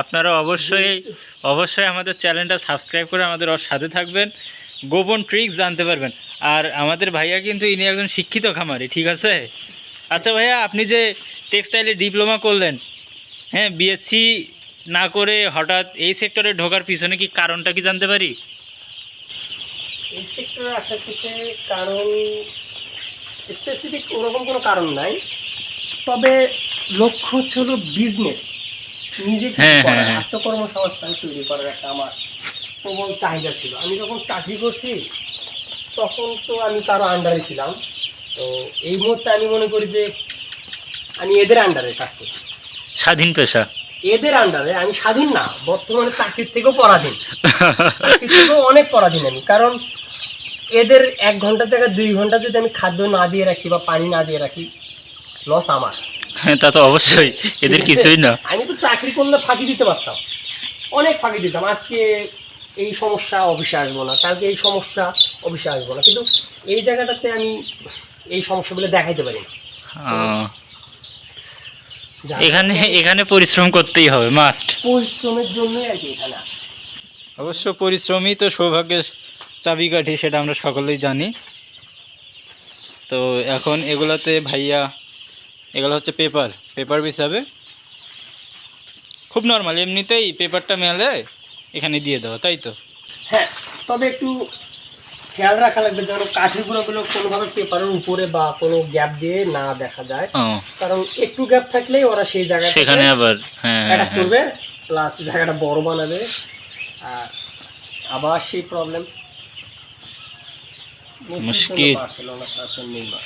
আপনারা অবশ্যই অবশ্যই আমাদের চ্যানেলটা সাবস্ক্রাইব করে আমাদের সাথে থাকবেন, গোপন ট্রিক্স জানতে পারবেন। আর আমাদের ভাইয়া কিন্তু ইনি একজন শিক্ষিত খামারি, ঠিক আছে? আচ্ছা ভাইয়া, আপনি যে টেক্সটাইলে ডিপ্লোমা করলেন, হ্যাঁ, বিএসসি না করে হঠাৎ এই সেক্টরে ঢোকার পিছনে কি কারণটা কি জানতে পারি? এই সেক্টরে আসার পিছনে কারণ স্পেসিফিক ওরকম কোনো কারণ নাই, তবে লক্ষ্য হচ্ছে হলো বিজনেস, নিজে আত্মকর্মসংস্থান তৈরি করার একটা আমার প্রবল চাহিদা ছিল। আমি যখন চাকরি করছি তখন তো আমি কারো আন্ডারে ছিলাম, তো এই মুহূর্তে আমি মনে করি যে আমি এদের আন্ডারে কাজ করছি, স্বাধীন পেশা। এদের আন্ডারে আমি স্বাধীন না, বর্তমানে চাকরির থেকেও পরাধীন, চাকরির থেকেও অনেক পরাধীন আমি। কারণ এদের 1 ঘন্টার জায়গায় 2 ঘন্টা যদি আমি খাদ্য না দিয়ে রাখি বা পানি না দিয়ে রাখি, লস আমার। হ্যাঁ, তা তো অবশ্যই, এদের কিছুই না। আমি তো চাকরি করলে ফাঁকি দিতে পারতাম, অনেক ফাঁকি দিতাম। আজকে এই সমস্যা, অফিসে আসবো না, কালকে এই সমস্যা, অফিসে আসবো না, কিন্তু এই জায়গাটাতে আমি এই সমস্যাগুলো দেখাইতে পারি না। এখানে এখানে পরিশ্রম করতেই হবে, মাস্ট। পরিশ্রমের জন্যই আর কি এখানে আসা। অবশ্য পরিশ্রমই তো সৌভাগ্যের চাবিকাঠি, সেটা আমরা সকলেই জানি। তো এখন এগুলোতে ভাইয়া, এগুলো হচ্ছে পেপার হিসাবে খুব নর্মাল, এমনিতেই পেপারটা মেলে এখানে দিয়ে দেওয়া, তাই তো? হ্যাঁ, তবে একটু খেয়াল রাখা লাগবে যেন কাঠের গুঁড়োগুলো কোনোভাবে পেপারের উপরে বা কোনো গ্যাপ দিয়ে না দেখা যায়, কারণ একটু গ্যাপ থাকলেই ওরা সেই জায়গাটা সেখানে আবার অ্যাটাক করবে, প্লাস জায়গাটা বড় বানাবে, আর আবার সেই প্রবলেম। মুশকিল। বার্সেলোনা শাসন নির্মাণ।